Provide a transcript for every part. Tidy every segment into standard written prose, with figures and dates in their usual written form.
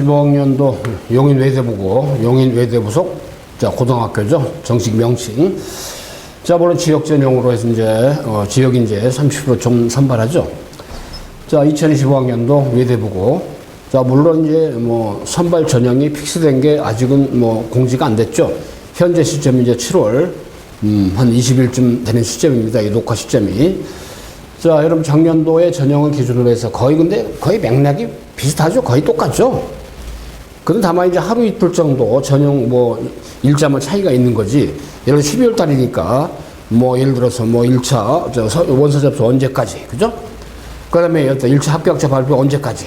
2015학년도 용인외대부고 용인외대부속 자 고등학교죠. 정식 명칭. 자 물론 지역 전형으로 해서 이제 지역 인재 30% 좀 선발하죠. 자 2025학년도 외대부고 자 물론 이제 뭐 선발 전형이 픽스된 게 아직은 뭐 공지가 안 됐죠. 현재 시점이 이제 7월 한 20일쯤 되는 시점입니다. 이 녹화 시점이. 자, 여러분 작년도의 전형을 기준으로 해서 근데 거의 맥락이 비슷하죠. 거의 똑같죠. 근데 다만 이제 하루 이틀 정도 전형 뭐 일자만 차이가 있는 거지. 예를 들어 12월 달이니까 뭐 예를 들어서 뭐 1차 원서 접수 언제까지, 그죠? 그 다음에 1차 합격자 발표 언제까지,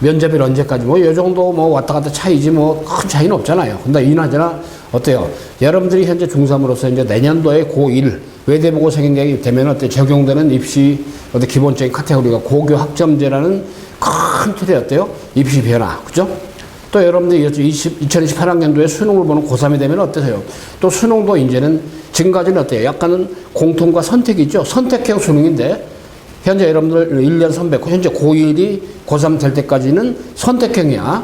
면접일 언제까지, 뭐 이 정도 뭐 왔다 갔다 차이지 뭐 큰 차이는 없잖아요. 근데 이나저나 어때요? 여러분들이 현재 중3으로서 이제 내년도에 고1 외대부고생이 되면 적용되는 입시 기본적인 카테고리가 고교 학점제라는 큰 틀이 어때요? 입시 변화, 그죠? 또 여러분들이 2028학년도에 수능을 보는 고3이 되면 어떠세요? 또 수능도 이제는 지금까지는 어때요? 약간은 공통과 선택이 있죠? 선택형 수능인데 현재 여러분들 1년 선배, 현재 고1이 고3 될 때까지는 선택형이야.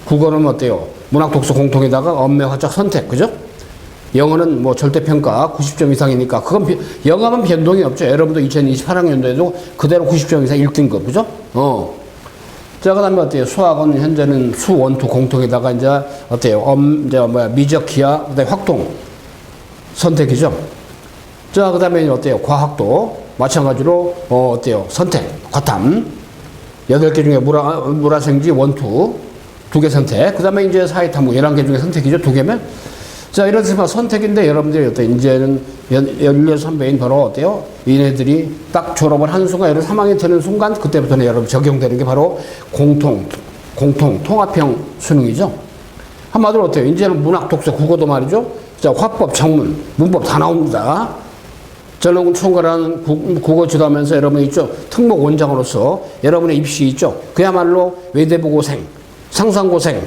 국어는 어때요? 문학 독서 공통에다가 언매 화작 선택, 그죠? 영어는 뭐 절대평가 90점 이상이니까 그건 영어만 변동이 없죠. 여러분도 2028학년도에도 그대로 90점 이상 1등급, 그죠? 자, 그 다음에 어때요? 수학은 현재는 수, 원, 투 공통에다가 이제 어때요? 미적, 기하, 그 다음에 확동 선택이죠. 자, 그 다음에 어때요? 과학도 마찬가지로 어때요? 선택, 과탐 8개 중에 물화생지 원, 투 2개 선택. 그 다음에 이제 사회탐구 11개 중에 선택이죠. 2개면. 자, 이렇지만 선택인데 여러분들이 어때요? 이제는 1년 선배인 바로 어때요? 얘네들이 딱 졸업을 하는 순간, 여러분 3학년 되는 순간, 그때부터는 여러분 적용되는 게 바로 공통, 통합형 수능이죠. 한마디로 어때요? 이제는 문학, 독서, 국어도 말이죠. 자, 화법, 정문, 문법 다 나옵니다. 저는 총괄하는 국어 지도하면서 여러분이 있죠. 특목 원장으로서 여러분의 입시 있죠. 그야말로 외대부고생, 상상고생,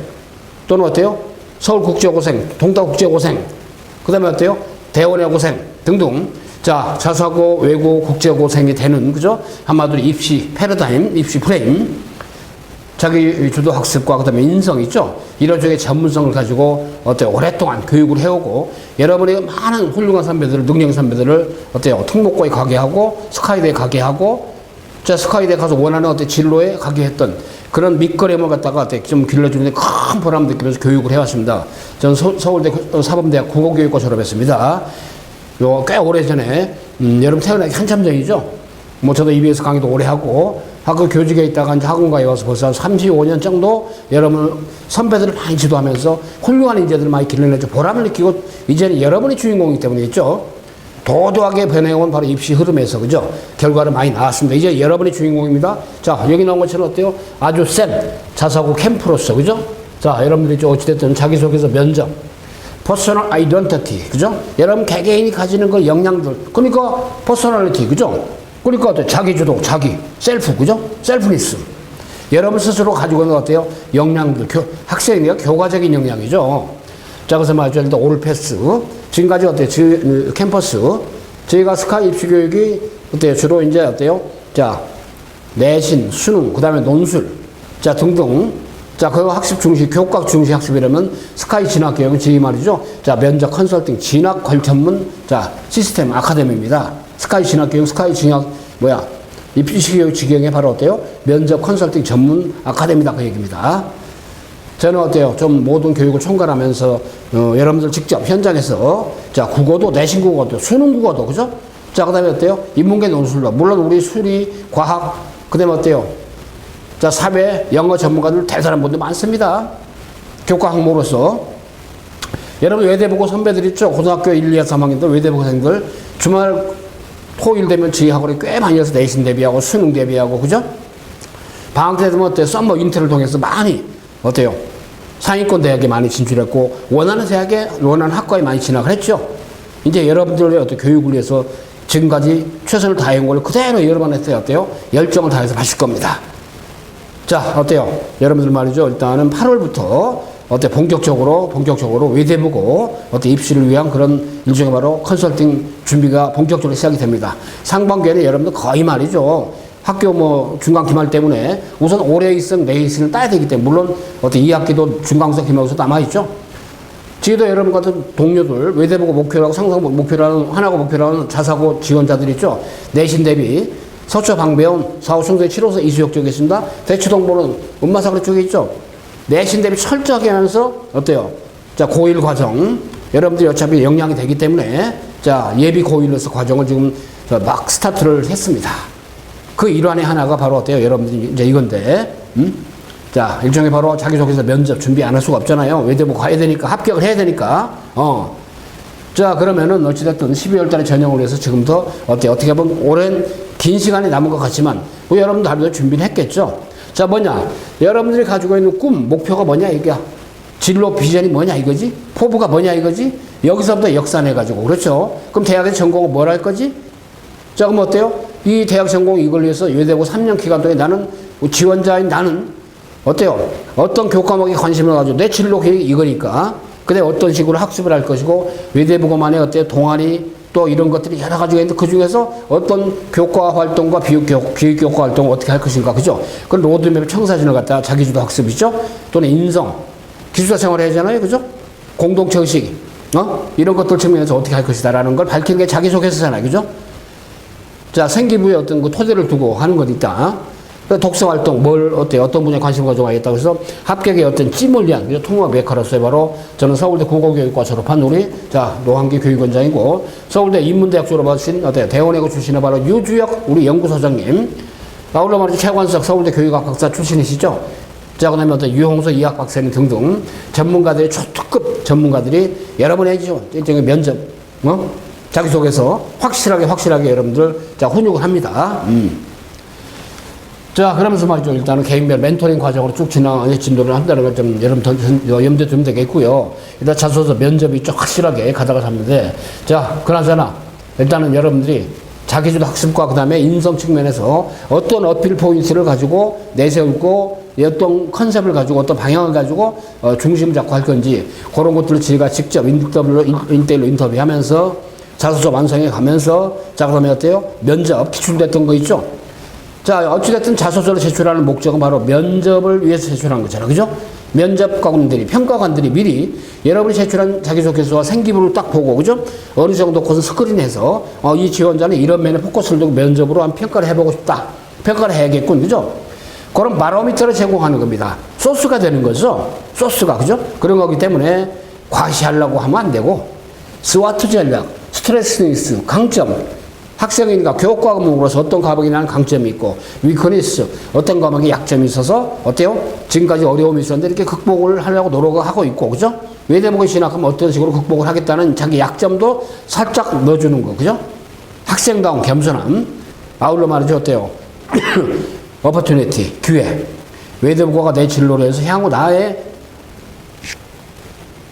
또는 어때요? 서울국제고생, 동다국제고생, 그 다음에 어때요? 대원여고생 등등. 자, 자사고, 외고, 국제고생이 되는, 그죠? 한마디로 입시 패러다임, 입시 프레임. 자기 주도 학습과 그 다음에 인성 있죠? 이런 쪽의 전문성을 가지고 어때요? 오랫동안 교육을 해오고 여러분의 많은 훌륭한 선배들을, 능력 선배들을 어때요? 특목고에 가게 하고 스카이대에 가게 하고 자, 스카이대에 가서 원하는 어떤 진로에 가게 했던 그런 밑거름을 갖다가 좀 길러주는데 큰 보람을 느끼면서 교육을 해왔습니다. 저는 서울대 사범대학 국어교육과 졸업했습니다. 꽤 오래전에, 여러분 태어나기 한참 전이죠. 뭐 저도 EBS 강의도 오래 하고 학교 교직에 있다가 이제 학원가에 와서 벌써 한 35년 정도 여러분 선배들을 많이 지도하면서 훌륭한 인재들을 많이 길러내죠. 보람을 느끼고 이제는 여러분이 주인공이기 때문에 있죠. 도도하게 변해온 바로 입시 흐름에서, 그죠? 결과를 많이 나왔습니다. 이제 여러분이 주인공입니다. 자, 여기 나온 것처럼 어때요? 아주 센 자사고 캠프로서, 그죠? 자, 여러분들이 어찌됐든 자기소개서 면접, 퍼스널 아이덴티티, 그죠? 여러분 개개인이 가지는 그 역량들, 그러니까 퍼스널리티, 그죠? 그러니까 어때요? 자기주도, 셀프, 그죠? 셀프니스. 여러분 스스로 가지고 있는 어때요? 역량들, 학생이니까 교과적인 역량이죠. 자, 그래서 말이죠. 일단 올패스. 지금까지 어때요? 캠퍼스. 저희가 스카이 입시 교육이 어때요? 주로 이제 어때요? 자, 내신, 수능, 그 다음에 논술, 자, 등등. 자, 그 학습 중시, 교과 중시 학습이라면 스카이 진학 교육은 저희 말이죠. 자, 면접 컨설팅, 진학 관천문, 자, 시스템 아카데미입니다. 스카이 진학 교육, 스카이 진학, 입시 교육 지경에 바로 어때요? 면접 컨설팅 전문 아카데미다. 그 얘기입니다. 저는 어때요? 좀 모든 교육을 총괄하면서 여러분들 직접 현장에서 자, 국어도, 내신 국어도, 수능 국어도, 그죠? 자, 그 다음에 어때요? 인문계 논술도, 물론 우리 수리, 과학, 그 다음에 어때요? 자, 사회, 영어 전문가들 대단한 분들 많습니다. 교과 항목으로서. 여러분 외대부고 선배들 있죠? 고등학교 1, 2, 3학년들 외대부고생들 주말 토요일 되면 저희 학원에 꽤 많이 와서 내신 대비하고 수능 대비하고, 그죠? 방학 때 되면 어때요? 썸머 인터를 통해서 많이 어때요? 상위권 대학에 많이 진출했고 원하는 대학에, 원하는 학과에 많이 진학을 했죠. 이제 여러분들의 어떤 교육을 위해서 지금까지 최선을 다해온 걸 그대로 여러분한테 어때요? 열정을 다해서 하실 겁니다. 자, 어때요? 여러분들 말이죠. 일단은 8월부터 어때 본격적으로 외대부고 어때 입시를 위한 그런 일종의 바로 컨설팅 준비가 본격적으로 시작이 됩니다. 상반기에는 여러분들 거의 말이죠. 학교 뭐 중간 기말 때문에 우선 올해 있은 내신을 따야 되기 때문에 물론 어떤 2학기도 중간고사 기말고사 남아있죠. 지금도 여러분 같은 동료들 외대보고 목표라고 상상 목표라는 하나고 목표라는 자사고 지원자들 있죠. 내신 대비 서초 방배원 4호 충성 7호선 이수역 쪽에 있습니다. 대치동보는 음마사거리 쪽에 있죠. 내신 대비 철저하게 하면서 어때요? 자, 고1 과정 여러분들이 어차피 역량이 되기 때문에 자, 예비 고1로서 과정을 지금 막 스타트를 했습니다. 그 일환의 하나가 바로 어때요? 여러분들이 이제 이건데, 자, 일종의 바로 자기소개서 면접 준비 안 할 수가 없잖아요. 외대부 가야 되니까, 합격을 해야 되니까, 자, 그러면은 어찌됐든 12월 달에 전형을 해서 지금부터 어떻게 보면 오랜 긴 시간이 남은 것 같지만, 뭐 여러분도 다들 준비를 했겠죠? 자, 뭐냐? 여러분들이 가지고 있는 꿈, 목표가 뭐냐, 이게? 진로 비전이 뭐냐, 이거지? 포부가 뭐냐, 이거지? 여기서부터 역산해가지고, 그렇죠? 그럼 대학의 전공은 뭘 할 거지? 자, 그럼 어때요? 이 대학 전공 이걸 위해서 외대고 3년 기간 동안 나는 지원자인 나는 어때요? 어떤 교과목에 관심을 가지고 내 진로 계획이 이거니까 근데 어떤 식으로 학습을 할 것이고 외대부고만의 어때요? 동아리 또 이런 것들이 여러 가지가 있는데 그 중에서 어떤 교과 활동과 비교과 활동을 어떻게 할 것인가 그죠? 그건 로드맵 청사진을 갖다가 자기주도 학습이죠? 또는 인성 기숙사 생활을 해야 하잖아요 그죠? 공동체 의식 이런 것들 측면에서 어떻게 할 것이다라는 걸 밝히는 게 자기소개서잖아요 그죠? 자, 생기부에 어떤 그 토대를 두고 하는 것 있다. 독서 활동, 어떤 분야에 관심을 가지고 하겠다고 해서 합격의 어떤 찜을 위한, 통합 메카로서의 바로 저는 서울대 국어교육과 졸업한 우리, 자, 노한기 교육원장이고, 서울대 인문대학 졸업하신, 대원외고 출신의 바로 유주혁 우리 연구소장님, 아울러 말이죠. 최관석 서울대 교육학 박사 출신이시죠. 자, 그 다음에 유홍서 이학 박사님 등등 전문가들이 초특급 전문가들이 여러분의 일종의 면접, 자기소개서 확실하게 여러분들 자 훈육을 합니다. 자 그러면서 말이죠. 일단은 개인별 멘토링 과정으로 쭉 진도를 한다는 걸 좀 여러분 염두에 두면 되겠고요. 일단 자소서 면접이 좀 확실하게 가다가 잡는데 자 그나저나 일단은 여러분들이 자기주도 학습과 그 다음에 인성 측면에서 어떤 어필 포인트를 가지고 내세우고 어떤 컨셉을 가지고 어떤 방향을 가지고 중심을 잡고 할 건지 그런 것들을 저희가 직접 1대1로 인터뷰하면서 자소서 완성해 가면서 자 그러면 어때요? 면접 기출됐던 거 있죠? 자 어찌됐든 자소서를 제출하는 목적은 바로 면접을 위해서 제출한 거잖아요. 그죠? 면접관들이 평가관들이 미리 여러분이 제출한 자기소개서와 생기부를 딱 보고 그죠? 어느 정도 컷은 스크린해서 이 지원자는 이런 면에 포커스를 두고 면접으로 한 평가를 해보고 싶다. 평가를 해야겠군. 그죠? 그런 바로미터를 제공하는 겁니다. 소스가 되는 거죠. 소스가 그죠? 그런 거기 때문에 과시하려고 하면 안 되고 스와트 전략 스트레스니스, 강점, 학생이니까 교과 과목으로서 어떤 과목이 나는 강점이 있고 위크니스, 어떤 과목에 약점이 있어서 어때요? 지금까지 어려움이 있었는데 이렇게 극복을 하려고 노력을 하고 있고 그죠? 외대보고 진학하면 어떤 식으로 극복을 하겠다는 자기 약점도 살짝 넣어주는 거 그죠? 학생다운 겸손함, 아울러 말이죠 어때요? 어퍼튜니티, 기회, 외대보고가 내 진로로 해서 향후 나의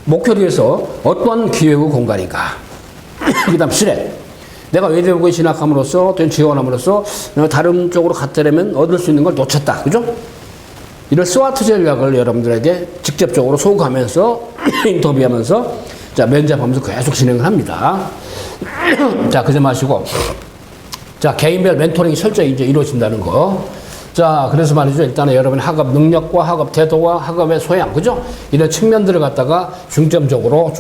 목표를 위해서 어떤 기회고 공간인가 그 다음 실행 내가 외대부고에 진학함으로써 어떤 지원함으로써 다른 쪽으로 갔다면 얻을 수 있는 걸 놓쳤다 그죠? 이런 스와트 전략을 여러분들에게 직접적으로 소구하면서 인터뷰하면서 자 면접하면서 계속 진행을 합니다. 자 그저 마시고 자 개인별 멘토링이 철저히 이제 이루어진다는 거. 자, 그래서 말이죠. 일단은 여러분의 학업 능력과 학업 태도와 학업의 소양, 그죠? 이런 측면들을 갖다가 중점적으로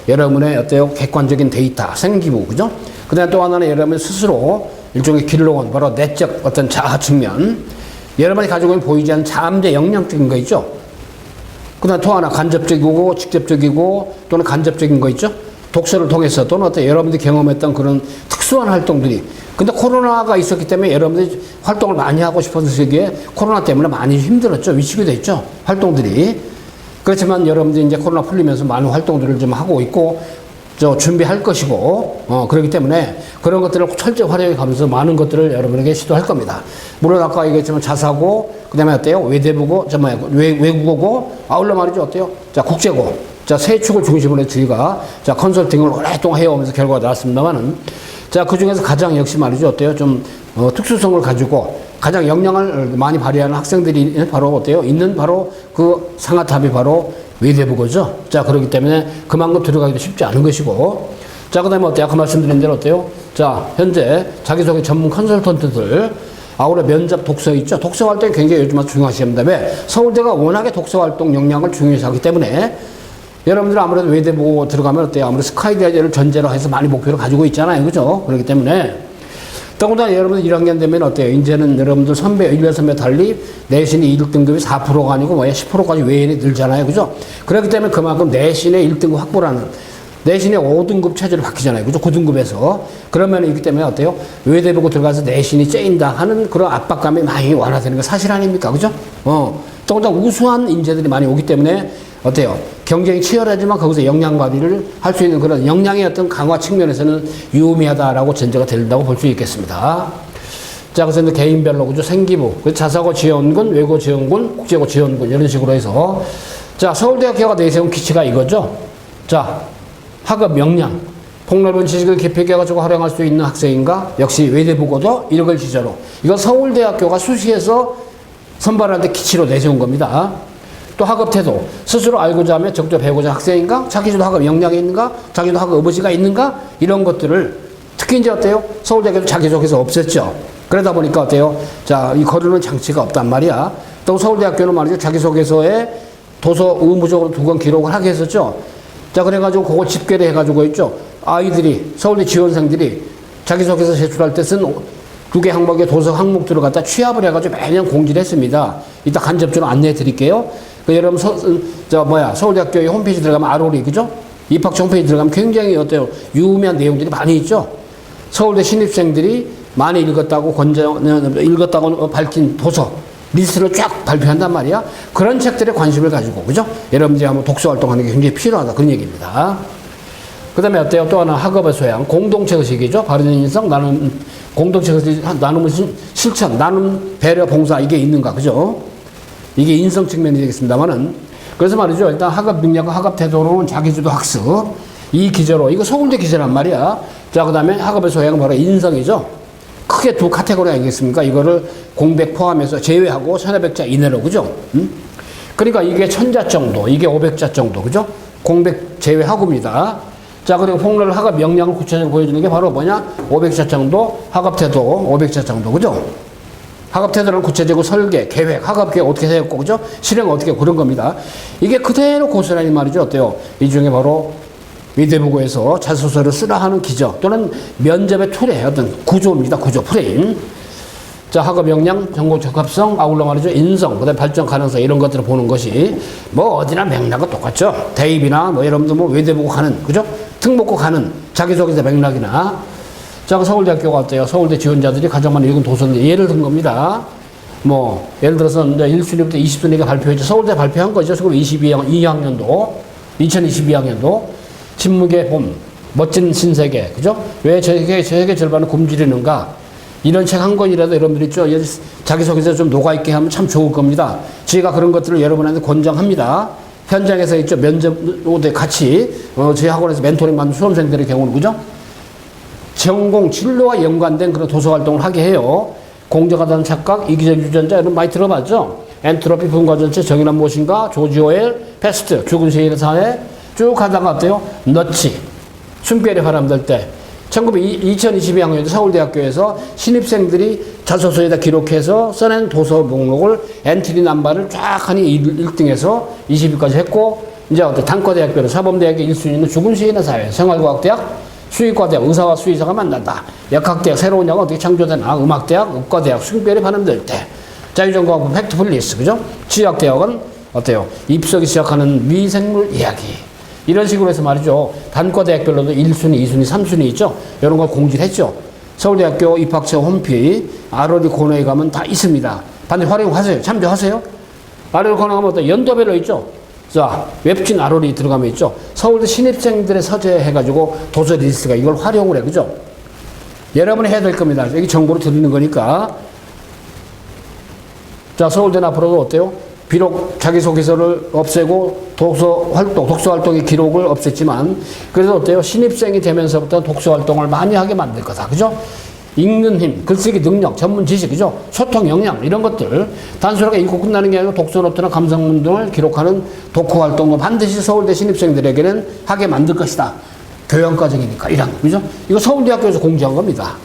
여러분의 어때요? 객관적인 데이터, 생기부, 그죠? 그 다음에 또 하나는 여러분 스스로 일종의 길러온 바로 내적 어떤 자아 측면, 여러분이 가지고 있는 보이지 않는 자아의 역량적인 거 있죠? 그 다음에 또 하나 간접적이고 직접적이고 또는 간접적인 거 있죠? 독서를 통해서 또는 어떤 여러분들이 경험했던 그런 특수한 활동들이 근데 코로나가 있었기 때문에 여러분들이 활동을 많이 하고 싶었던 시기에 코로나 때문에 많이 힘들었죠. 위축이 됐죠. 활동들이. 그렇지만 여러분들이 이제 코로나 풀리면서 많은 활동들을 좀 하고 있고 준비할 것이고 그렇기 때문에 그런 것들을 철저히 활용해 가면서 많은 것들을 여러분에게 시도할 겁니다. 물론 아까 얘기했지만 자사고 그다음에 어때요? 외대부고 외국어고 아울러 말이죠. 어때요? 자 국제고 자 세 축을 중심으로 해서 저희가 자 컨설팅을 오랫동안 해오면서 결과가 나왔습니다만은 자, 그 중에서 가장 역시 말이죠. 어때요? 좀, 특수성을 가지고 가장 역량을 많이 발휘하는 학생들이 바로 어때요? 있는 바로 그 상하탑이 바로 외대부고죠. 자, 그렇기 때문에 그만큼 들어가기도 쉽지 않은 것이고. 자, 그 다음에 어때요? 아까 말씀드린 대로 어때요? 자, 현재 자기소개 전문 컨설턴트들 아울러 면접 독서 있죠. 독서 활동이 굉장히 요즘 중요하시합니다. 왜? 서울대가 워낙에 독서 활동 역량을 중요시하기 때문에 여러분들 아무래도 외대 보고 들어가면 어때요? 아무래도 스카이대학을 전제로 해서 많이 목표를 가지고 있잖아요. 그죠? 그렇기 때문에 더군다나 여러분들 1학년 되면 어때요? 이제는 여러분들 선배, 1년 선배 달리 내신이 1등급이 4%가 아니고 뭐야 10%까지 외인이 늘잖아요. 그죠? 그렇기 때문에 그만큼 내신의 1등급 확보라는 내신의 5등급 체제로 바뀌잖아요. 그죠? 9등급에서. 그러면 이기 때문에 어때요? 외대 보고 들어가서 내신이 째인다 하는 그런 압박감이 많이 완화되는 거 사실 아닙니까? 그죠? 더군다나 우수한 인재들이 많이 오기 때문에 어때요? 경쟁이 치열하지만 거기서 역량 발휘를 할 수 있는 그런 역량의 어떤 강화 측면에서는 유의미하다라고 전제가 된다고 볼 수 있겠습니다. 자, 그래서 이제 개인별로, 그죠? 생기부, 자사고 지원군, 외고 지원군, 국제고 지원군, 이런 식으로 해서. 자, 서울대학교가 내세운 기치가 이거죠? 자, 학업 역량, 폭넓은 지식을 깊이있게 활용할 수 있는 학생인가? 역시 외대부고도 이력을 기저로. 이건 서울대학교가 수시에서 선발할 때 기치로 내세운 겁니다. 또 학업 태도, 스스로 알고자 하며 적절 배우고자 학생인가? 자기도 학업 역량이 있는가? 자기도 학업 의지가 있는가? 이런 것들을 특히 이제 어때요? 서울대학교도 자기소개서 없앴죠. 그러다 보니까 어때요? 자, 이 거르는 장치가 없단 말이야. 또 서울대학교는 말이죠. 자기소개서에 도서 의무적으로 2권 기록을 하게 했었죠. 자, 그래가지고 그걸 집계를 해가지고 있죠. 아이들이, 서울대 지원생들이 자기소개서 제출할 때 쓴 2개 항목의 도서 항목들을 갖다 취합을 해가지고 매년 공지를 했습니다. 이따 간접적으로 안내해 드릴게요. 그 여러분, 서울대학교의 홈페이지 들어가면 RO리, 그죠? 입학처 홈페이지 들어가면 굉장히 어때요? 유의미한 내용들이 많이 있죠? 서울대 신입생들이 많이 읽었다고 밝힌 도서, 리스트를 쫙 발표한단 말이야. 그런 책들에 관심을 가지고, 그죠? 여러분들이 한번 독서 활동하는 게 굉장히 필요하다. 그런 얘기입니다. 그 다음에 어때요? 또 하나 학업의 소양, 공동체 의식이죠. 바른 인성, 나눔, 공동체 의식, 나눔 실천, 나눔, 배려, 봉사, 이게 있는가, 그죠? 이게 인성 측면이 되겠습니다만은. 그래서 말이죠. 일단 학업 능력과 학업 태도로는 자기주도 학습, 이 기저로, 이거 서울대 기저란 말이야. 자, 그 다음에 학업의 소양은 바로 인성이죠. 크게 2 카테고리 아니겠습니까? 이거를 공백 포함해서 제외하고 1500자 이내로, 그죠? 그러니까 이게 1000자 정도, 이게 500자 정도, 그죠? 공백 제외하고입니다. 자, 그리고 폭넓은 학업 역량을 구체적으로 보여주는 게 바로 뭐냐? 500자 정도, 학업 태도 500자 정도, 그죠? 학업 태도는 구체적으로 설계, 계획, 학업 계획 어떻게 세웠고, 그죠? 실행 어떻게 그런 겁니다. 이게 그대로 고스란히 말이죠. 어때요? 이 중에 바로 외대부고에서 자소서를 쓰라 하는 기저 또는 면접의 툴의 어떤 구조입니다. 구조, 프레임. 자, 학업 역량, 전공 적합성, 아울러 말이죠. 인성, 그 다음에 발전 가능성 이런 것들을 보는 것이 뭐 어디나 맥락은 똑같죠. 대입이나 뭐 여러분들 뭐 외대부고 가는, 그죠? 특목고 가는 자기소개서 맥락이나. 자, 서울대학교가 어때요? 서울대 지원자들이 가장 많이 읽은 도서는 예를 든 겁니다. 뭐, 예를 들어서 이제 1순위부터 20순위가 발표했죠. 서울대 발표한 거죠. 지금 2022학년도. 침묵의 봄, 멋진 신세계, 그죠? 왜 세계 절반을 굶주리는가? 이런 책 한 권이라도 여러분들이 있죠? 자기소개서 좀 녹아있게 하면 참 좋을 겁니다. 저희가 그런 것들을 여러분한테 권장합니다. 현장에서 있죠? 면접에 같이, 저희 학원에서 멘토링 받는 수험생들의 경우는, 그죠? 전공, 진로와 연관된 그런 도서 활동을 하게 해요. 공정하다는 착각, 이기적 유전자, 이런 많이 들어봤죠? 엔트로피 분과 전체, 정의란 무엇인가, 조지 오웰, 패스트, 죽은 세일의 사회, 쭉 하다가 어때요? 너치, 숨결의 바람들 때 2022학년에 서울대학교에서 신입생들이 자소서에다 기록해서 써낸 도서 목록을 엔트리 넘버를 쫙 하니 1등에서 20위까지 했고, 이제 어때? 단과대학교는 사범대학의 1순위는 죽은 시인의 사회, 생활과학대학, 수의과대학, 의사와 수의사가 만난다. 역학대학, 새로운 약은 어떻게 창조되나? 음악대학, 의과대학, 숨결의 바람들 때 자유전공학부 팩트플리스, 그죠? 치약대학은 어때요? 입석이 시작하는 미생물 이야기. 이런 식으로 해서 말이죠. 단과대학별로도 1순위, 2순위, 3순위 있죠? 이런 걸 공지를 했죠. 서울대학교 입학처 홈페이지, ROD 코너에 가면 다 있습니다. 반드시 활용하세요. 참조하세요. ROD 코너 가면 어떤 연도별로 있죠? 자, 웹진 ROD 들어가면 있죠? 서울대 신입생들의 서재 해가지고 도서 리스트가 이걸 활용을 해. 그죠? 여러분이 해야 될 겁니다. 여기 정보를 드리는 거니까. 자, 서울대는 앞으로도 어때요? 비록 자기소개서를 없애고 독서 활동의 기록을 없앴지만, 그래서 어때요? 신입생이 되면서부터 독서 활동을 많이 하게 만들 거다. 그죠? 읽는 힘, 글쓰기 능력, 전문 지식, 그죠? 소통 역량, 이런 것들. 단순하게 읽고 끝나는 게 아니고 독서 노트나 감상문 등을 기록하는 독후 활동을 반드시 서울대 신입생들에게는 하게 만들 것이다. 교양 과정이니까, 1학년. 그죠? 이거 서울대학교에서 공지한 겁니다.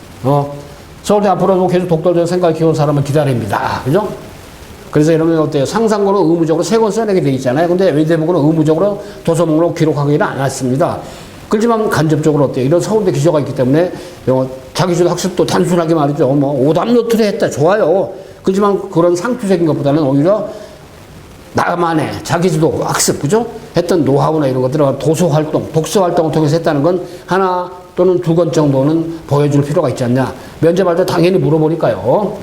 서울대 앞으로도 계속 독도적인 생각을 키운 사람을 기다립니다. 그죠? 그래서 여러분 어때요? 상상고는 의무적으로 3권 써내게 돼 있잖아요. 근데 외대부고는 의무적으로 도서 목록 기록하기는 않았습니다. 그렇지만 간접적으로 어때요? 이런 서울대 기조가 있기 때문에 자기주도 학습도 단순하게 말이죠. 뭐 오답 노트를 했다. 좋아요. 그렇지만 그런 상투적인 것보다는 오히려 나만의 자기주도 학습, 그죠? 했던 노하우나 이런 것들을 도서 활동, 독서 활동을 통해서 했다는 건 하나 또는 2권 정도는 보여줄 필요가 있지 않냐. 면접할 때 당연히 물어보니까요.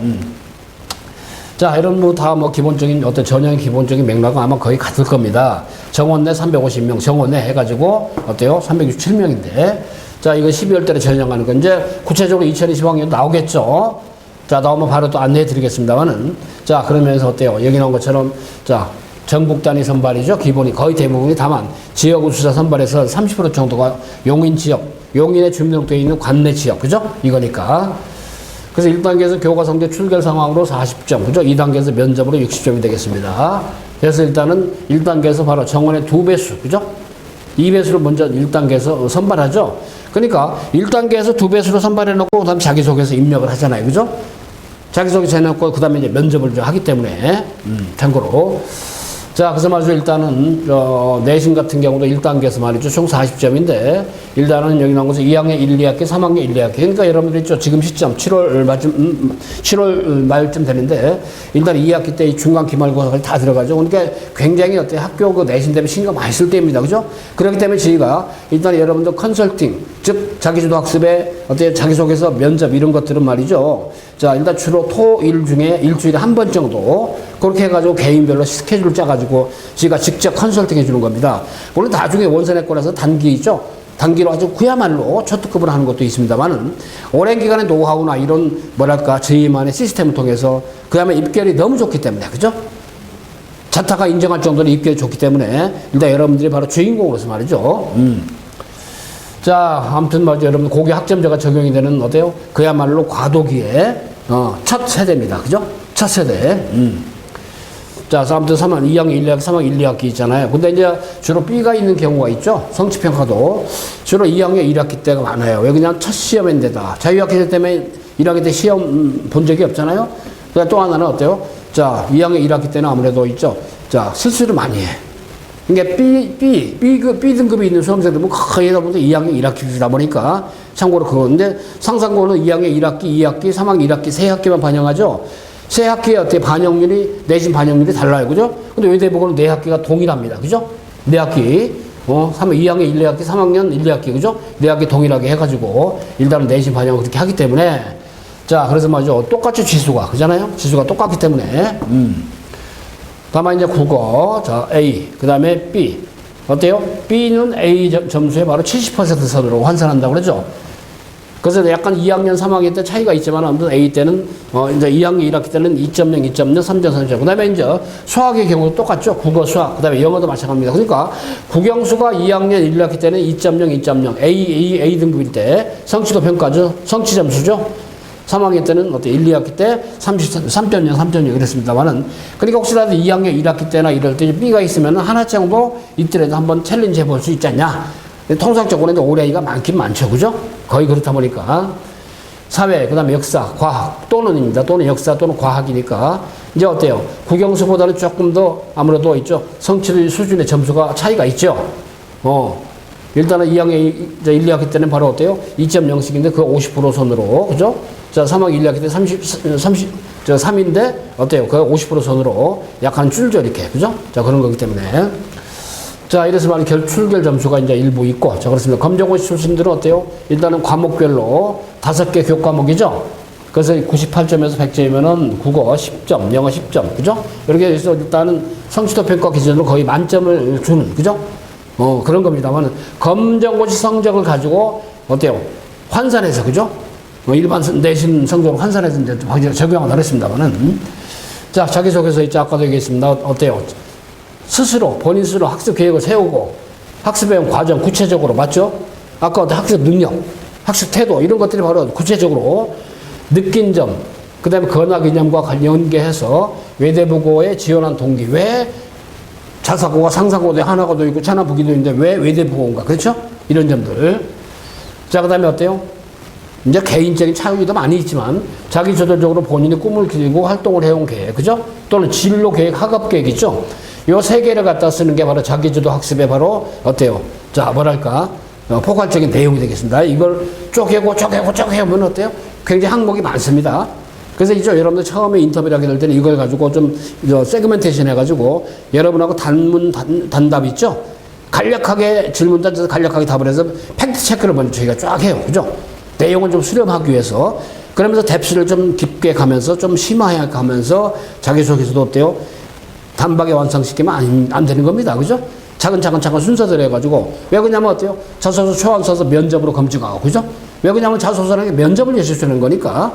자, 이런 다 기본적인 어떤 전형의 기본적인 맥락은 아마 거의 같을 겁니다. 정원내 350명, 정원내 해가지고 어때요? 367명인데. 자, 이거 12월 달에 전형하는 건 이제 구체적으로 2020학년 나오겠죠? 자, 나오면 바로 또 안내해 드리겠습니다만은. 자, 그러면서 어때요? 여기 나온 것처럼, 자, 전국 단위 선발이죠. 기본이 거의 대부분이. 다만 지역 우수자 선발에서 30% 정도가 용인 지역, 용인에 주민등록되어 있는 관내 지역, 그죠? 이거니까. 그래서 1단계에서 교과 성적 출결 상황으로 40점, 그죠? 2단계에서 면접으로 60점이 되겠습니다. 그래서 일단은 1단계에서 바로 정원의 2배수, 그죠? 2배수를 먼저 1단계에서 선발하죠. 그러니까 1단계에서 2배수로 선발해놓고 그다음 자기소개서 입력을 하잖아요, 그죠? 자기소개서 해놓고 그다음에 이제 면접을 하기 때문에 참고로. 자, 그래서 말이죠. 일단은 내신 같은 경우도 1단계에서 말이죠. 총 40점인데 일단은 여기 나온 것은 2학년 1, 2학기, 3학년 1, 2학기. 그러니까 여러분들 있죠. 지금 시점 7월 말쯤 되는데 일단 2학기 때 중간 기말고사까지 다 들어가죠. 그러니까 굉장히 어때 학교 그 내신 대비 신경 많이 쓸 때입니다. 그죠? 그렇기 때문에 저희가 일단 여러분들 컨설팅, 즉 자기주도 학습에 어때 자기소개서 면접 이런 것들은 말이죠. 자, 일단 주로 토, 일 중에 일주일에 한 번 정도 그렇게 해가지고 개인별로 스케줄 짜가지고 저희가 직접 컨설팅 해주는 겁니다. 물론 나중에 원서내 거라서 단기 있죠. 단기로 아주 그야말로 초특급을 하는 것도 있습니다만은 오랜 기간의 노하우나 이런 뭐랄까 저희만의 시스템을 통해서 그 다음에 입결이 너무 좋기 때문에 그죠? 자타가 인정할 정도로 입결이 좋기 때문에 일단 여러분들이 바로 주인공으로서 말이죠. 자, 아무튼 말이죠. 여러분 고교 학점제가 적용이 되는 어때요? 그야말로 과도기의 첫 세대입니다. 그죠? 첫 세대. 자, 아무튼 2학년 1, 2학기, 3학년 1, 2학기 있잖아요. 근데 이제 주로 B가 있는 경우가 있죠. 성취평가도. 주로 2학년 1학기 때가 많아요. 왜 그냥 첫 시험인데다. 자유학기 때문에 1학기 때 시험 본 적이 없잖아요. 그러니까 또 하나는 어때요? 자, 2학년 1학기 때는 아무래도 있죠. 자, 실수를 많이 해. 그러니까 B 등급이 있는 수험생들은 거의 다 보면 2학년 1학기다 보니까 참고로 그건데 상상고는 2학년 1학기, 2학기, 3학년 1학기, 3학기만 반영하죠. 세 학기의 어떻게 반영률이, 내신 반영률이 달라요. 그죠? 근데 외대부고는 네 학기가 동일합니다. 그죠? 네 학기. 2학년 1, 2학기, 3학년 1, 2학기. 그죠? 네 학기 동일하게 해가지고 일단은 내신 반영을 그렇게 하기 때문에 자, 그래서 말이죠. 똑같이 지수가. 그잖아요? 지수가 똑같기 때문에. 다만 이제 국어. 자, A. 그 다음에 B. 어때요? B는 A 점수에 바로 70% 선으로 환산한다고 그러죠? 그래서 약간 2학년, 3학년 때 차이가 있지만 아무튼 A 때는 이제 2학년 1학기 때는 2.0, 2.0, 3.0, 3.0. 그다음에 이제 수학의 경우도 똑같죠. 국어, 수학. 그다음에 영어도 마찬가지입니다. 그러니까 국영수가 2학년 1학기 때는 2.0, 2.0, A 등급일 때 성취도 평가죠. 성취 점수죠. 3학년 때는 어때 1, 2학기 때 3.0, 3.0 이랬습니다만은 그러니까 혹시라도 2학년 1학기 때나 이럴 때 B가 있으면 하나 정도 있더라도 한번 챌린지 해볼 수 있지 않냐. 통상적으로 이제 올해가 많긴 많죠. 그죠? 거의 그렇다 보니까. 사회, 그 다음에 역사, 과학, 또는입니다. 또는 역사 또는 과학이니까. 이제 어때요? 국영수보다는 조금 더 아무래도 있죠. 성취 수준의 점수가 차이가 있죠. 일단은 2학년 1, 2학기 때는 바로 어때요? 2.0씩인데 그 50% 선으로. 그죠? 자, 3학년 1학기 때 3인데 어때요? 그 50% 선으로 약간 줄죠. 이렇게. 그죠? 자, 그런 거기 때문에. 자, 이래서 말이 출결 점수가 이제 일부 있고, 자, 그렇습니다. 검정고시 출신들은 어때요? 일단은 과목별로 5개 교과목이죠? 그래서 98점에서 100점이면은 국어 10점, 영어 10점, 그죠? 이렇게 해서 일단은 성취도 평가 기준으로 거의 만점을 주는, 그죠? 그런 겁니다만, 검정고시 성적을 가지고 어때요? 환산해서, 그죠? 일반 내신 성적을 환산해서 이제 적용을 하겠습니다만은. 자, 자기소개서 있죠? 아까도 얘기했습니다. 어때요? 스스로 본인 스스로 학습 계획을 세우고 학습의 과정 구체적으로 맞죠? 아까 학습 능력, 학습 태도 이런 것들이 바로 구체적으로 느낀 점, 그 다음에 건화 개념과 연계해서 외대부고에 지원한 동기. 왜 자사고가 상사고도 하나고도 있고 천안부기도 있는데 왜 외대부고인가? 그렇죠? 이런 점들. 자, 그 다음에 어때요? 이제 개인적인 차이도 많이 있지만 자기 주도적으로 본인이 꿈을 그리고 활동을 해온 계획, 그죠? 또는 진로 계획, 학업 계획이죠. 요 세 개를 갖다 쓰는 게 바로 자기주도 학습의 바로 어때요? 자, 뭐랄까? 포괄적인 내용이 되겠습니다. 이걸 쪼개면 어때요? 굉장히 항목이 많습니다. 그래서 이제 여러분들 처음에 인터뷰를 하게 될 때는 이걸 가지고 좀 세그멘테이션 해가지고 여러분하고 단답 있죠? 간략하게 질문 던져서 간략하게 답을 해서 팩트 체크를 먼저 저희가 쫙 해요. 그죠? 내용을 좀 수렴하기 위해서. 그러면서 뎁스를 좀 깊게 가면서 좀 심화해 가면서 자기소개서도 어때요? 단박에 완성시키면 안 되는 겁니다. 그죠? 차근차근 순서대로 해가지고. 왜 그러냐면 어때요? 자소서 초안 써서 면접으로 검증하고. 그죠? 왜 그러냐면 자소서라는 게 면접을 예시주는 거니까.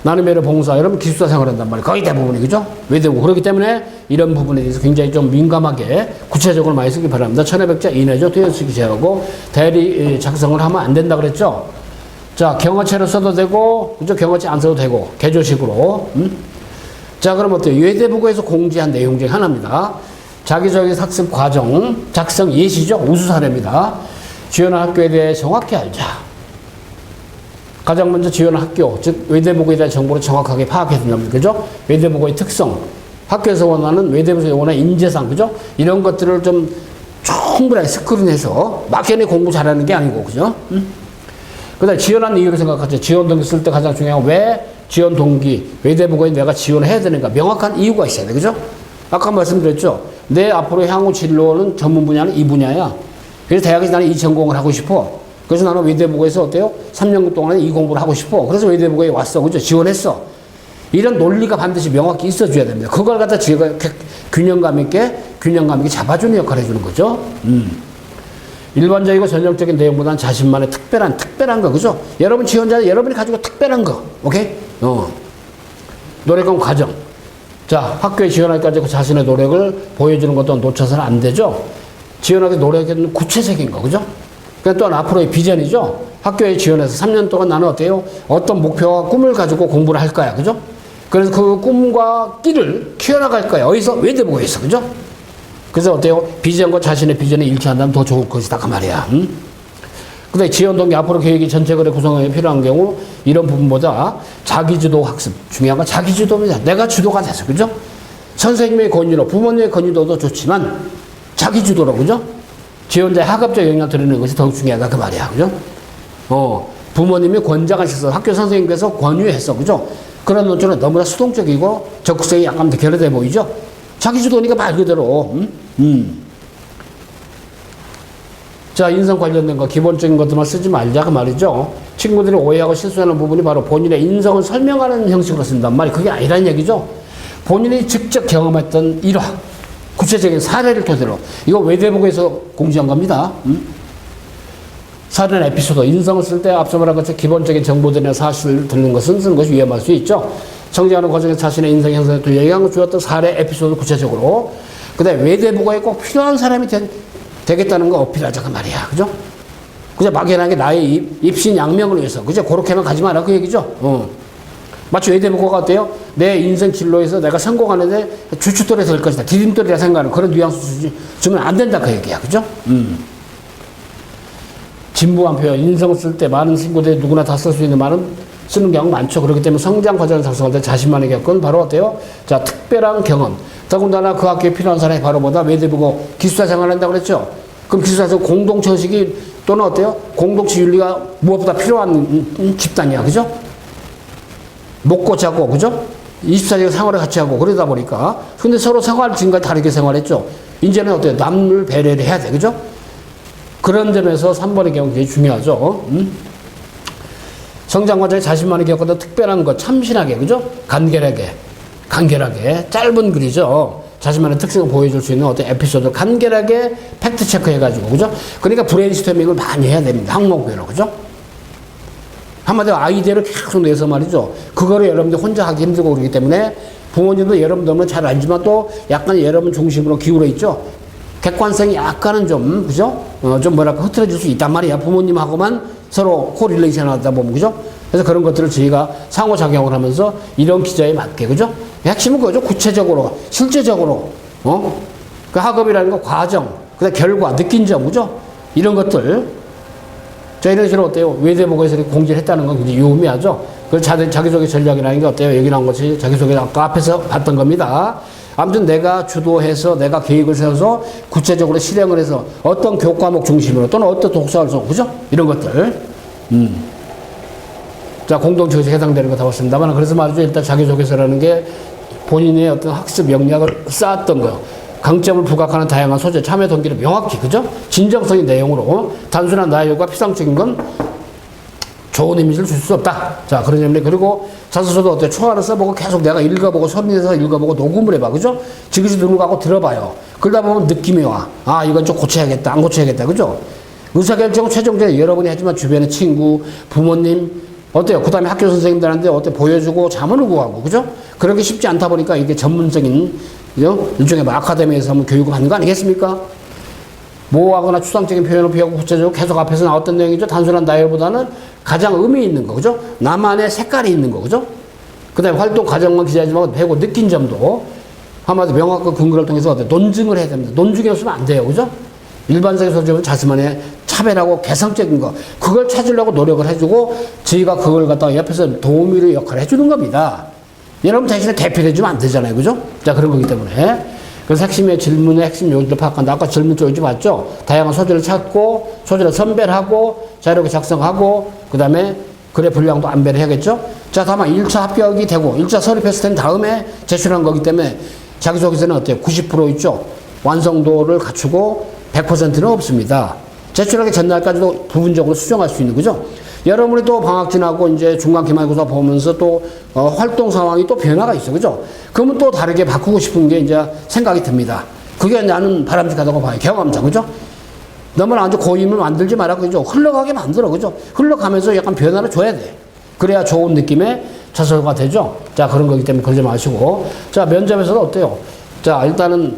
나는 매일 봉사, 여러분 기숙사 생활한단 말이에요. 거의 대부분이, 그죠? 외대고. 그렇기 때문에 이런 부분에 대해서 굉장히 좀 민감하게 구체적으로 많이 쓰기 바랍니다. 1500자 이내죠. 띄어쓰기 제하고 대리 작성을 하면 안 된다 그랬죠? 자, 경어체로 써도 되고, 그죠? 경어체 안 써도 되고, 개조식으로. 자, 그럼 어때요? 외대부고에서 공지한 내용 중 하나입니다. 자기소개 학습 과정, 작성 예시죠? 우수 사례입니다. 지원한 학교에 대해 정확히 알자. 가장 먼저 지원한 학교, 즉 외대부고에 대한 정보를 정확하게 파악해야 된답니다. 그죠? 외대부고의 특성, 학교에서 원하는 외대부에서 원하는 인재상, 그죠? 이런 것들을 좀 충분하게 스크린해서 막연히 공부 잘하는 게 아니고, 그죠? 그 다음에 지원한 이유를 생각하죠. 지원 동기 쓸 때 가장 중요한 왜 지원 동기, 외대부고에 내가 지원해야 되는가 명확한 이유가 있어야 돼. 그죠? 아까 말씀드렸죠. 내 앞으로 향후 진로는 전문 분야는 이 분야야. 그래서 대학에서 나는 이 전공을 하고 싶어. 그래서 나는 외대부고에서 어때요? 3년 동안에 이 공부를 하고 싶어. 그래서 외대부고에 왔어. 그죠? 지원했어. 이런 논리가 반드시 명확히 있어줘야 됩니다. 그걸 갖다 제가 균형감 있게 잡아주는 역할을 해주는 거죠. 일반적이고 전형적인 내용보다는 자신만의 특별한 거. 그죠? 여러분 지원자는 여러분이 가지고 특별한 거. 오케이? 노력은 과정. 자, 학교에 지원하기까지 그 자신의 노력을 보여주는 것도 놓쳐서는 안 되죠. 지원하기 노력에는 구체적인 거. 그죠? 그러니까 또한 앞으로의 비전이죠. 학교에 지원해서 3년 동안 나는 어때요? 어떤 목표와 꿈을 가지고 공부를 할 거야. 그죠? 그래서 그 꿈과 끼를 키워나갈 거야. 어디서? 외대부고에서. 그죠? 그래서 어때요? 비전과 자신의 비전이 일치한다면 더 좋을 것이다. 그 말이야. 근데 지원 동기 앞으로 계획이 전체적으로 구성하기 필요한 경우 이런 부분보다 자기주도 학습. 중요한 건 자기주도입니다. 내가 주도가 돼서. 그죠? 선생님의 권유로, 부모님의 권유도도 좋지만 자기주도로. 그죠? 지원자의 학업적 영향을 드리는 것이 더욱 중요하다. 그 말이야. 그죠? 부모님이 권장하셔서 학교 선생님께서 권유했어. 그죠? 그런 논조는 너무나 수동적이고 적극성이 약간 더 결여돼 보이죠? 자기주도니까 말 그대로. 자, 인성 관련된 거, 기본적인 것들만 쓰지 말자. 그 말이죠. 친구들이 오해하고 실수하는 부분이 바로 본인의 인성을 설명하는 형식으로 쓴단 말이에요. 그게 아니란 얘기죠. 본인이 직접 경험했던 일화. 구체적인 사례를 토대로. 이거 외대부고에서 공지한 겁니다. 사례나 에피소드, 인성을 쓸 때 앞서 말한 것처럼 기본적인 정보들이나 사실을 듣는 것은 쓰는 것이 위험할 수 있죠. 성장하는 과정에서 자신의 인성 형성에 또 영향을 주었던 사례, 에피소드 구체적으로. 그 다음에 외대부고에 꼭 필요한 사람이 되겠다는 거 어필하자. 그 말이야. 그죠? 그죠? 막연하게 나의 입신 양명을 위해서. 그죠? 그렇게만 가지 마라. 그 얘기죠. 마치 외대부고가 어때요? 내 인생 진로에서 내가 성공하는데 주춧돌이 될 것이다. 디딤돌이라 생각하는 그런 뉘앙스 주면 안 된다. 그 얘기야. 그죠? 진부한 표현, 인성을 쓸 때 많은 친구들이 누구나 다 쓸 수 있는 말은 쓰는 경우 많죠. 그렇기 때문에 성장 과정을 작성할 때 자신만의 겪은 바로 어때요? 자, 특별한 경험. 더군다나 그 학교에 필요한 사람이 바로 뭐다? 외대부고 기숙사 생활한다고 그랬죠? 그럼 기숙사에서 공동체 의식이 또는 어때요? 공동체 윤리가 무엇보다 필요한 집단이야. 그죠? 먹고 자고, 그죠? 24시간 생활을 같이 하고, 그러다 보니까. 근데 서로 생활 지금까지 다르게 생활했죠? 이제는 어때요? 남을 배려를 해야 돼. 그죠? 그런 점에서 3번의 경우 굉장히 중요하죠. 성장 과정에 자신만이 겪었던 특별한 것, 참신하게, 그죠? 간결하게, 짧은 글이죠. 자신만의 특성을 보여줄 수 있는 어떤 에피소드를 간결하게 팩트 체크해가지고, 그죠? 그러니까 브레인스토밍을 많이 해야 됩니다. 항목별로, 그죠? 한마디로 아이디어를 계속 내서 말이죠. 그거를 여러분들 혼자 하기 힘들고 그러기 때문에 부모님도 여러분들은 잘 알지만 또 약간 여러분 중심으로 기울어 있죠. 객관성이 약간은 좀, 그죠? 좀 뭐랄까 흐트러질 수 있단 말이야. 부모님하고만 서로 코릴레이션 하다 보면, 그죠? 그래서 그런 것들을 저희가 상호작용을 하면서 이런 기저에 맞게, 그죠? 핵심은 그거죠. 구체적으로, 실제적으로, 그 학업이라는 거 과정, 그 다음 결과, 느낀 점, 그죠? 이런 것들. 자, 이런 식으로 어때요? 외대보고에서 이렇게 공지를 했다는 건 굉장히 유의미하죠? 그 자기소개 전략이라는 게 어때요? 여기 나온 것이 자기소개 아까 앞에서 봤던 겁니다. 아무튼 내가 주도해서 내가 계획을 세워서 구체적으로 실행을 해서 어떤 교과목 중심으로 또는 어떤 독서를 써, 그죠? 이런 것들. 자, 공동체에서 해당되는 거 다 봤습니다만, 그래서 말이죠. 일단 자기소개서라는 게 본인의 어떤 학습 역량을 쌓았던 거, 강점을 부각하는 다양한 소재, 참여 동기를 명확히, 그죠? 진정성의 내용으로 단순한 나열과 피상적인 건 좋은 이미지를 줄 수 없다. 자, 그런 점에 그리고 자소서도 어때요? 초안을 써보고 계속 내가 읽어보고 소리내서 읽어보고 녹음을 해봐. 그죠? 지그시 등록하고 들어봐요. 그러다 보면 느낌이 와. 아, 이건 좀 고쳐야겠다. 안 고쳐야겠다. 그죠? 의사결정은 최종적으로 여러분이 하지만 주변의 친구, 부모님, 어때요? 그 다음에 학교 선생님들한테 어때 보여주고 자문을 구하고. 그죠? 그런 게 쉽지 않다 보니까 이게 전문적인, 그죠? 일종의 뭐 아카데미에서 한번 교육을 받는 거 아니겠습니까? 모호하거나 추상적인 표현을 피하고 구체적으로 계속 앞에서 나왔던 내용이죠. 단순한 나열보다는 가장 의미 있는 거, 그죠? 나만의 색깔이 있는 거, 그죠? 그 다음에 활동 과정만 기재하지만 배우고 느낀 점도 한마디로 명확한 근거를 통해서 논증을 해야 됩니다. 논증이 없으면 안 돼요, 그죠? 일반적인 소재는 자신만의 차별하고 개성적인 거, 그걸 찾으려고 노력을 해주고 저희가 그걸 갖다가 옆에서 도우미의 역할을 해주는 겁니다. 여러분 대신에 대표해주면 안 되잖아요, 그죠? 자, 그런 거기 때문에. 그래서 핵심의 질문의 핵심 요지를 파악한다. 아까 질문 조지 봤죠? 다양한 소재를 찾고, 소재를 선별하고, 자료를 작성하고, 그 다음에 글의 분량도 안배를 해야겠죠? 자, 다만 1차 합격이 되고, 1차 서류 패스된 다음에 제출한 거기 때문에 자기소개서는 어때요? 90% 있죠? 완성도를 갖추고 100%는 없습니다. 제출하기 전날까지도 부분적으로 수정할 수 있는 거죠? 여러분이 또 방학 지나고 이제 중간 기말고사 보면서 또 활동 상황이 또 변화가 있어, 그죠? 그러면 또 다르게 바꾸고 싶은 게 이제 생각이 듭니다. 그게 나는 바람직하다고 봐요. 경험상, 그죠? 너무 아주 고임을 만들지 말라고, 그죠? 흘러가게 만들어, 그죠? 흘러가면서 약간 변화를 줘야 돼. 그래야 좋은 느낌의 자소서가 되죠? 자, 그런 거기 때문에 그러지 마시고. 자, 면접에서는 어때요? 자, 일단은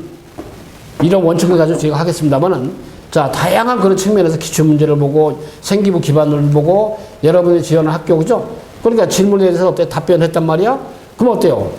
이런 원칙을 가지고 제가 하겠습니다만은 자, 다양한 그런 측면에서 기출문제를 보고 생기부 기반을 보고 여러분이 지원한 학교, 그죠? 그러니까 질문에 대해서 어때 답변했단 말이야? 그럼 어때요?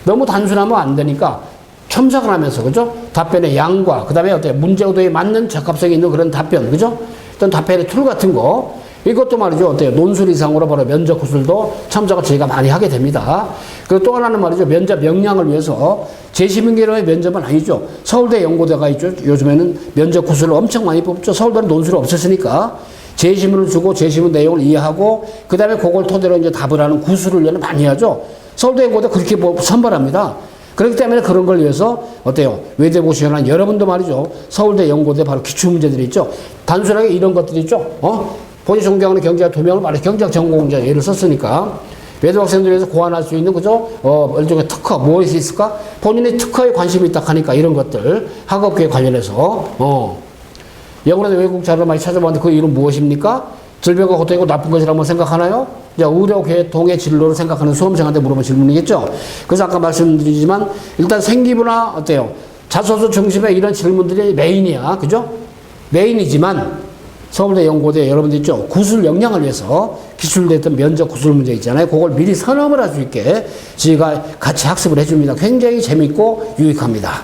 너무 단순하면 안 되니까 첨삭을 하면서, 그죠? 답변의 양과 그 다음에 어때요? 문제 의도에 맞는 적합성이 있는 그런 답변, 그죠? 어떤 답변의 툴 같은 거, 이것도 말이죠. 어때요? 논술 이상으로 바로 면접 구술도 첨삭을 저희가 많이 하게 됩니다. 그리고 또 하나는 말이죠. 면접 역량을 위해서 재시민계로의 면접은 아니죠. 서울대 연고대가 있죠. 요즘에는 면접 구술을 엄청 많이 뽑죠. 서울대는 논술이 없었으니까 재시민을 주고 재시민 내용을 이해하고 그 다음에 그걸 토대로 이제 답을 하는 구술을 많이 하죠. 서울대 연고대 그렇게 선발합니다. 그렇기 때문에 그런 걸 위해서 어때요? 외대고 시연한 여러분도 말이죠. 서울대 연고대 바로 기출문제들이 있죠. 단순하게 이런 것들이 있죠. 본인이 존경하는 경제학 2명을 말해 경제학 전공자 예를 썼으니까 외대 학생들 위해서 고안할 수 있는, 그죠? 일종의 특허, 무엇이 있을까? 본인의 특허에 관심이 있다 하니까 이런 것들, 학업계에 관련해서, 영어로 외국 자료를 많이 찾아봤는데 그 이름 무엇입니까? 질병과 고통이고 나쁜 것이라고 생각하나요? 이제 의료계통의 진로를 생각하는 수험생한테 물어본 질문이겠죠? 그래서 아까 말씀드리지만 일단 생기부나 어때요? 자소서 중심의 이런 질문들이 메인이야. 그죠? 메인이지만 서울대 연고대 여러분들 있죠? 구술 역량을 위해서 기출됐던 면접 구술 문제 있잖아요. 그걸 미리 선언을 할 수 있게 저희가 같이 학습을 해줍니다. 굉장히 재밌고 유익합니다.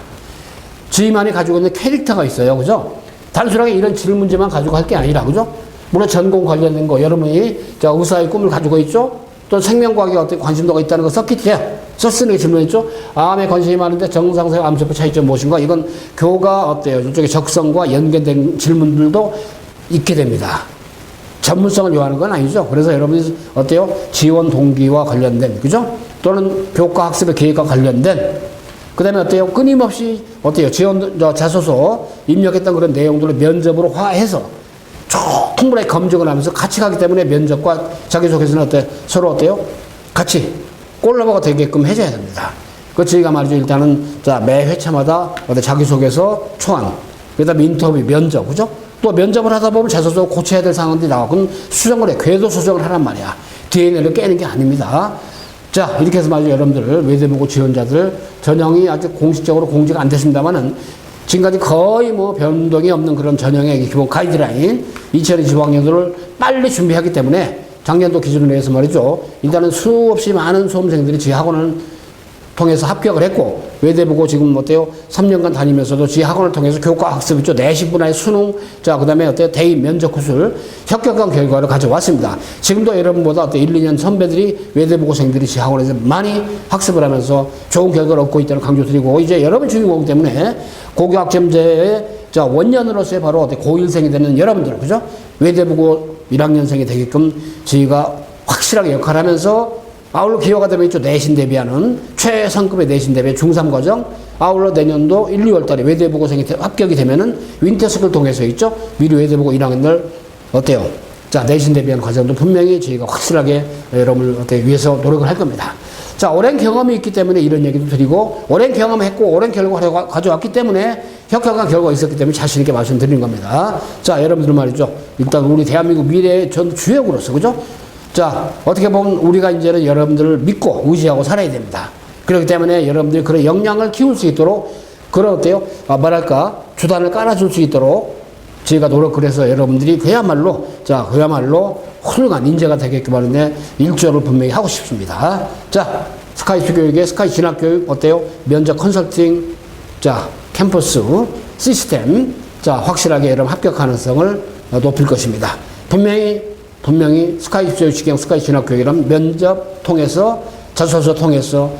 저희만이 가지고 있는 캐릭터가 있어요. 그죠? 단순하게 이런 질문제만 가지고 할 게 아니라, 그죠? 물론 전공 관련된 거, 여러분이 의사의 꿈을 가지고 있죠? 또 생명과학에 어떤 관심도가 있다는 거 썼겠죠? 썼으니까 질문했죠? 암에 관심이 많은데 정상적 암세포 차이점 무엇인가? 이건 교가 어때요? 이쪽에 적성과 연계된 질문들도 있게 됩니다. 전문성을 요하는 건 아니죠. 그래서 여러분이 어때요? 지원 동기와 관련된, 그죠? 또는 교과 학습의 계획과 관련된, 그 다음에 어때요? 끊임없이 어때요? 지원, 자소서 입력했던 그런 내용들을 면접으로 화해서 충분히 검증을 하면서 같이 가기 때문에 면접과 자기소개서는 어때요? 서로 어때요? 같이 콜라보가 되게끔 해줘야 됩니다. 그 저희가 말이죠. 일단은 자, 매 회차마다 자기소개서 초안, 그 다음에 인터뷰, 면접, 그죠? 또 면접을 하다 보면 자소서 고쳐야 될 상황들이 나오고, 그건 수정을 해. 궤도 수정을 하란 말이야. DNA를 깨는 게 아닙니다. 자, 이렇게 해서 말이죠. 여러분들, 외대보고 지원자들 전형이 아직 공식적으로 공지가 안 됐습니다만은, 지금까지 거의 뭐 변동이 없는 그런 전형의 기본 가이드라인, 2025학년도를 빨리 준비하기 때문에 작년도 기준으로 해서 말이죠. 일단은 수없이 많은 수험생들이 저희 학원을 통해서 합격을 했고, 외대부고 지금 어때요? 3년간 다니면서도 지 학원을 통해서 교과 학습 있죠. 내신 분야의 수능, 자, 그 다음에 어때요? 대입, 면접, 구술, 합격한 결과를 가져왔습니다. 지금도 여러분보다 어때 1, 2년 선배들이 외대부고생들이 지 학원에서 많이 학습을 하면서 좋은 결과를 얻고 있다는 강조드리고, 이제 여러분 주인공 때문에 고교학점제의 자, 원년으로서의 바로 어때 고1생이 되는 여러분들, 그죠? 외대부고 1학년생이 되게끔 저희가 확실하게 역할을 하면서 아울러 기여가 되면 있죠. 내신 대비하는 최상급의 내신 대비 중3과정, 아울러 내년도 1, 2월 달에 외대부고생이 합격이 되면은 윈터스쿨 통해서 있죠. 미리 외대부고 1학년들 어때요? 자, 내신 대비하는 과정도 분명히 저희가 확실하게 여러분을 어때 위해서 노력을 할 겁니다. 자, 오랜 경험이 있기 때문에 이런 얘기도 드리고, 오랜 경험했고 오랜 결과를 가져왔기 때문에 혁혁한 결과가 있었기 때문에 자신 있게 말씀드리는 겁니다. 자, 여러분들 말이죠. 일단 우리 대한민국 미래의 전 주역으로서, 그죠? 자, 어떻게 보면 우리가 이제는 여러분들을 믿고 의지하고 살아야 됩니다. 그렇기 때문에 여러분들이 그런 역량을 키울 수 있도록, 그런 어때요? 뭐랄까, 주단을 깔아줄 수 있도록 저희가 노력을 해서 여러분들이 그야말로, 자, 그야말로 훌륭한 인재가 되게끔 하는데 일조를 분명히 하고 싶습니다. 자, 스카이스 교육의 스카이 진학교육 어때요? 면접 컨설팅, 자, 캠퍼스 시스템, 자, 확실하게 여러분 합격 가능성을 높일 것입니다. 분명히 스카이 교육시경 스카이 진학교육이란 면접 통해서 자소서 통해서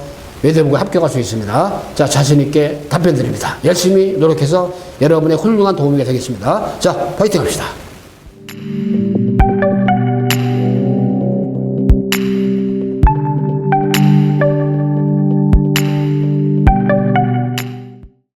외대부고에 합격할 수 있습니다. 자, 자신있게 답변 드립니다. 열심히 노력해서 여러분의 훌륭한 도움이 되겠습니다. 자, 파이팅 합시다.